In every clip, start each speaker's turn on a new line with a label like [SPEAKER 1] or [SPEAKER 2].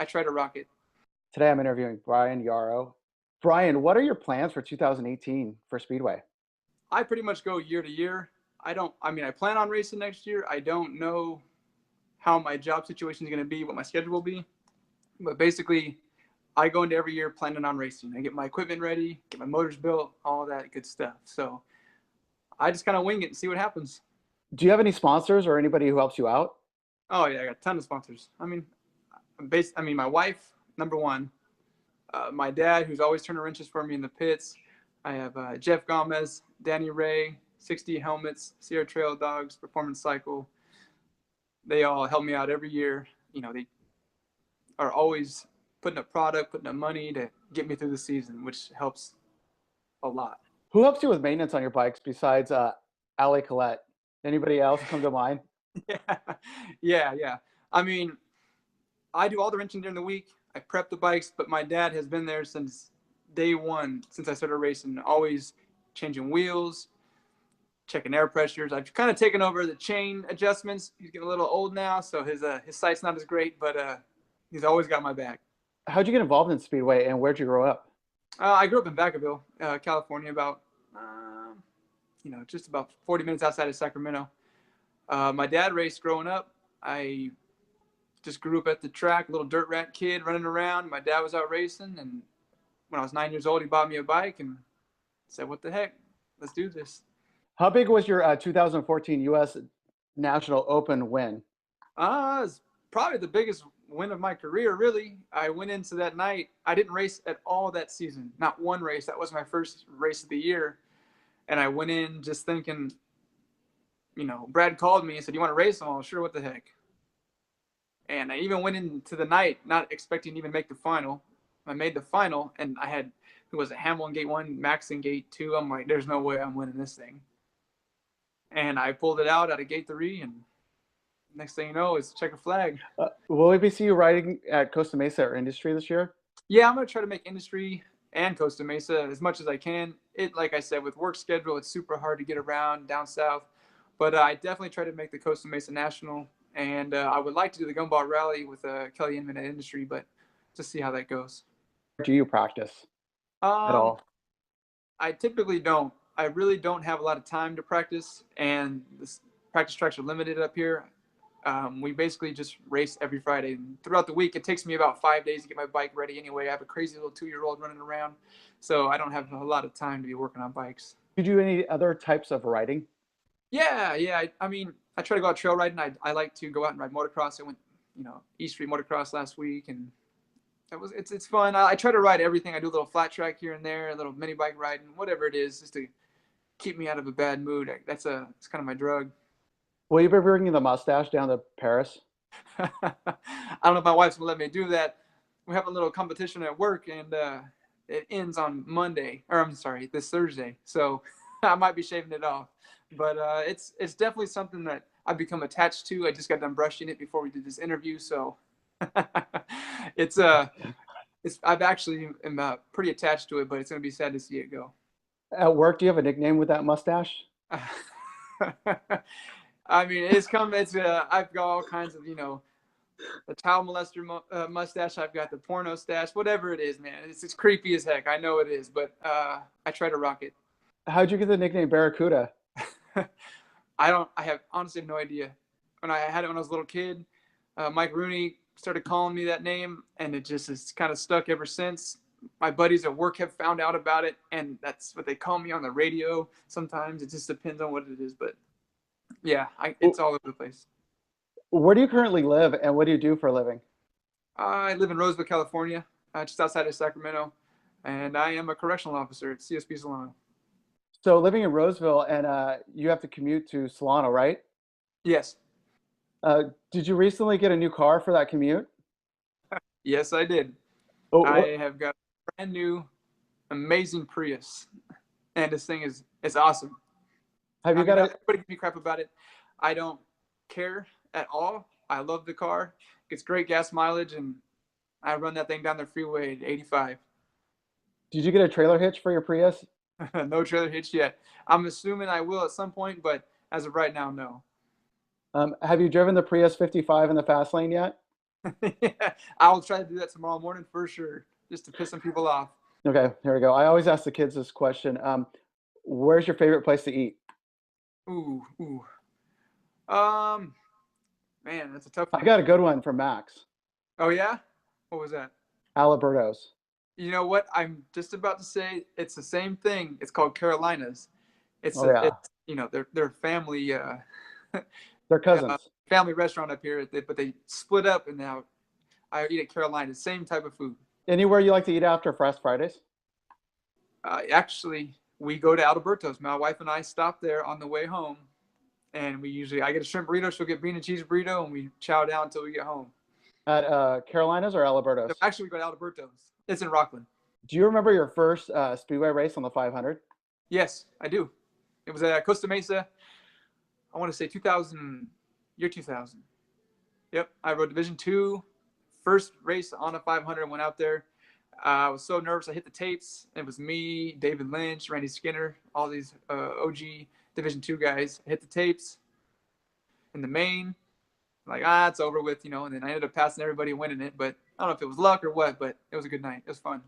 [SPEAKER 1] I try to rock it.
[SPEAKER 2] Today I'm interviewing Bryan Yarrow. Bryan, what are your plans for 2018 for Speedway?
[SPEAKER 1] I pretty much go year to year. I plan on racing next year. I don't know how my job situation is going to be, what my schedule will be. But basically, I go into every year planning on racing. I get my equipment ready, get my motors built, all that good stuff. So I just kind of wing it and see what happens.
[SPEAKER 2] Do you have any sponsors or anybody who helps you out?
[SPEAKER 1] Oh yeah, I got a ton of sponsors. My wife, number one. My dad, who's always turning wrenches for me in the pits. I have Jeff Gomez, Danny Ray, 60 Helmets, Sierra Trail Dogs, Performance Cycle. They all help me out every year. They are always putting up product, putting up money to get me through the season, which helps a lot.
[SPEAKER 2] Who helps you with maintenance on your bikes besides Ali Collette? Anybody else come to mind?
[SPEAKER 1] Yeah, yeah. I mean, I do all the wrenching during the week. I prep the bikes, but my dad has been there since day one, since I started racing, always changing wheels, checking air pressures. I've kind of taken over the chain adjustments. He's getting a little old now, so his sight's not as great, but he's always got my back.
[SPEAKER 2] How'd you get involved in Speedway and where'd you grow up?
[SPEAKER 1] I grew up in Vacaville, California, about just about 40 minutes outside of Sacramento. My dad raced growing up. I just grew up at the track, a little dirt rat kid running around. My dad was out racing, and when I was 9 years old, he bought me a bike and said, "What the heck? Let's do this."
[SPEAKER 2] How big was your 2014 U.S. National Open win?
[SPEAKER 1] It's probably the biggest win of my career, really. I went into that night. I didn't race at all that season, not one race. That was my first race of the year. And I went in just thinking, Brad called me and said, "You want to race?" I'm sure, what the heck. And I even went into the night not expecting to even make the final. I made the final, and I had, who was it, Hamill in gate 1, Max in gate 2. I'm like, there's no way I'm winning this thing. And I pulled it out of gate 3, and next thing you know, it's checker flag.
[SPEAKER 2] Will we see you riding at Costa Mesa or Industry this year?
[SPEAKER 1] Yeah, I'm going to try to make Industry and Costa Mesa as much as I can. Like I said, with work schedule, it's super hard to get around down south. But I definitely try to make the Costa Mesa National. And I would like to do the Gumball Rally with Kelly Inman at Industry, but just see how that goes.
[SPEAKER 2] Do you practice at all?
[SPEAKER 1] I typically don't. I really don't have a lot of time to practice, and the practice tracks are limited up here. We basically just race every Friday. And throughout the week, it takes me about 5 days to get my bike ready anyway. I have a crazy little 2-year-old running around, so I don't have a lot of time to be working on bikes.
[SPEAKER 2] Do you do any other types of riding?
[SPEAKER 1] Yeah. I try to go out trail riding. I like to go out and ride motocross. I went, East Street motocross last week, and it's fun. I try to ride everything. I do a little flat track here and there, a little mini bike riding, whatever it is, just to keep me out of a bad mood. It's kind of my drug.
[SPEAKER 2] Will you be bringing the mustache down to Paris?
[SPEAKER 1] I don't know if my wife's gonna let me do that. We have a little competition at work, and it ends on this Thursday. So I might be shaving it off. But it's definitely something that I've become attached to. I just got done brushing it before we did this interview, so I've actually am pretty attached to it. But it's gonna be sad to see it go.
[SPEAKER 2] At work, do you have a nickname with that mustache?
[SPEAKER 1] I mean, I've got all kinds of, the child molester mustache. I've got the porno stash, whatever it is, man. It's creepy as heck. I know it is, but I try to rock it.
[SPEAKER 2] How'd you get the nickname Barracuda?
[SPEAKER 1] I honestly have no idea. When I had it when I was a little kid, Mike Rooney started calling me that name, and it just has kind of stuck ever since. My buddies at work have found out about it, and that's what they call me on the radio sometimes. It just depends on what it is, but yeah, it's all over the place.
[SPEAKER 2] Where do you currently live, and what do you do for a living?
[SPEAKER 1] I live in Roseville, California, just outside of Sacramento, and I am a correctional officer at CSP Solano.
[SPEAKER 2] So living in Roseville, and you have to commute to Solano, right?
[SPEAKER 1] Yes.
[SPEAKER 2] Did you recently get a new car for that commute?
[SPEAKER 1] Yes, I did.
[SPEAKER 2] Oh,
[SPEAKER 1] I have got a brand new, amazing Prius, and this thing is awesome. Everybody gives me crap about it. I don't care at all. I love the car. It gets great gas mileage, and I run that thing down the freeway at 85.
[SPEAKER 2] Did you get a trailer hitch for your Prius?
[SPEAKER 1] No trailer hitch yet. I'm assuming I will at some point, but as of right now, no.
[SPEAKER 2] Have you driven the Prius 55 in the fast lane yet?
[SPEAKER 1] Yeah, I'll try to do that tomorrow morning for sure, just to piss some people off.
[SPEAKER 2] Okay, here we go. I always ask the kids this question. Where's your favorite place to eat?
[SPEAKER 1] Ooh, ooh. Um, Man, that's a tough
[SPEAKER 2] I
[SPEAKER 1] one.
[SPEAKER 2] got a good one from Max.
[SPEAKER 1] Oh yeah, what was that?
[SPEAKER 2] Alberto's.
[SPEAKER 1] You know what? I'm just about to say it's the same thing. It's called Carolinas.
[SPEAKER 2] Oh yeah,
[SPEAKER 1] It's they're family
[SPEAKER 2] they're cousins.
[SPEAKER 1] family restaurant up here, but they split up and now I eat at Carolinas. Same type of food.
[SPEAKER 2] Anywhere you like to eat after Fast Fridays?
[SPEAKER 1] Actually, we go to Alberto's. My wife and I stop there on the way home, and I get a shrimp burrito. She'll get bean and cheese burrito, and we chow down until we get home.
[SPEAKER 2] At Carolinas or
[SPEAKER 1] So
[SPEAKER 2] Alberto's?
[SPEAKER 1] actually, we go to Alberto's. It's in Rockland.
[SPEAKER 2] Do you remember your first Speedway race on the 500?
[SPEAKER 1] Yes, I do. It was at Costa Mesa. I want to say 2000, year 2000. Yep, I rode Division Two, first race on a 500. Went out there. I was so nervous. I hit the tapes. It was me, David Lynch, Randy Skinner, all these OG Division Two guys. I hit the tapes in the main. Like, it's over with, And then I ended up passing everybody and winning it. But I don't know if it was luck or what, but it was a good night. It was fun.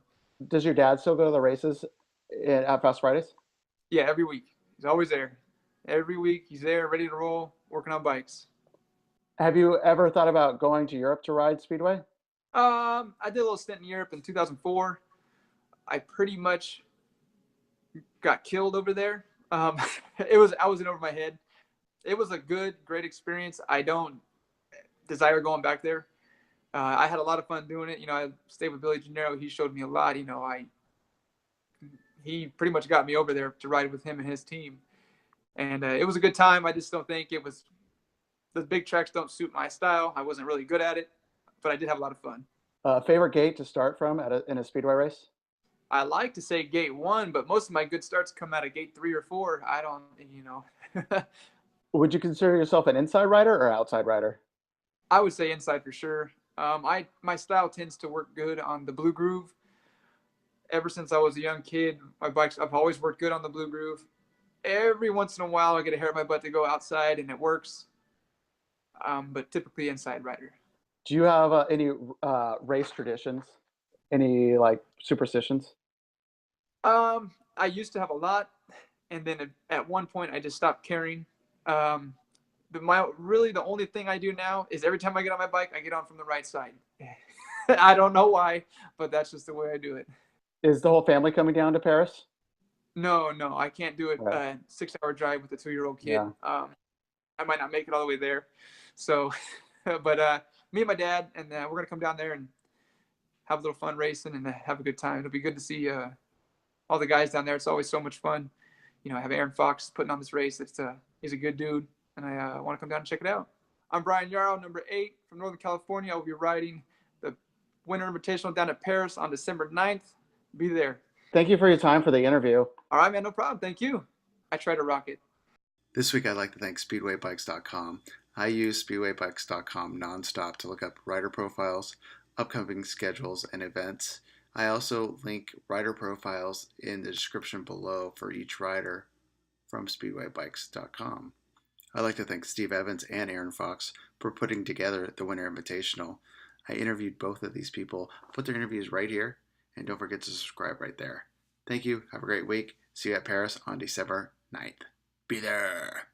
[SPEAKER 2] Does your dad still go to the races at Fast Fridays?
[SPEAKER 1] Yeah, every week. He's always there. Every week he's there, ready to roll, working on bikes.
[SPEAKER 2] Have you ever thought about going to Europe to ride Speedway?
[SPEAKER 1] I did a little stint in Europe in 2004. I pretty much got killed over there. I was in over my head. It was a great experience. I don't desire going back there. I had a lot of fun doing it. I stayed with Billy Gennaro. He showed me a lot. He pretty much got me over there to ride with him and his team, and it was a good time. I just don't think the big tracks don't suit my style. I wasn't really good at it, but I did have a lot of fun.
[SPEAKER 2] Favorite gate to start from in a Speedway race?
[SPEAKER 1] I like to say gate one, but most of my good starts come out of gate 3 or 4. I don't.
[SPEAKER 2] Would you consider yourself an inside rider or outside rider?
[SPEAKER 1] I would say inside for sure. My style tends to work good on the blue groove. Ever since I was a young kid, I've always worked good on the blue groove. Every once in a while, I get a hair in my butt to go outside, and it works. But typically inside rider.
[SPEAKER 2] Do you have any race traditions? Any like superstitions?
[SPEAKER 1] I used to have a lot, and then at one point I just stopped caring. Um, the only thing I do now is every time I get on my bike, I get on from the right side. I don't know why, but that's just the way I do it.
[SPEAKER 2] Is the whole family coming down to Paris?
[SPEAKER 1] No, I can't do it.
[SPEAKER 2] Okay.
[SPEAKER 1] 6-hour drive with a 2-year-old kid.
[SPEAKER 2] Yeah.
[SPEAKER 1] I might not make it all the way there. So, but me and my dad, and we're gonna come down there and have a little fun racing and have a good time. It'll be good to see all the guys down there. It's always so much fun. I have Aaron Fox putting on this race. He's a good dude, and I want to come down and check it out. I'm Bryan Yarrow, number 8 from Northern California. I will be riding the Winter Invitational down at Paris on December 9th. Be there.
[SPEAKER 2] Thank you for your time for the interview.
[SPEAKER 1] All right, man, no problem. Thank you. I try to rock it.
[SPEAKER 3] This week, I'd like to thank SpeedwayBikes.com. I use SpeedwayBikes.com nonstop to look up rider profiles, upcoming schedules, and events. I also link rider profiles in the description below for each rider from SpeedwayBikes.com. I'd like to thank Steve Evans and Aaron Fox for putting together the Winter Invitational. I interviewed both of these people. I'll put their interviews right here, and don't forget to subscribe right there. Thank you. Have a great week. See you at Paris on December 9th. Be there.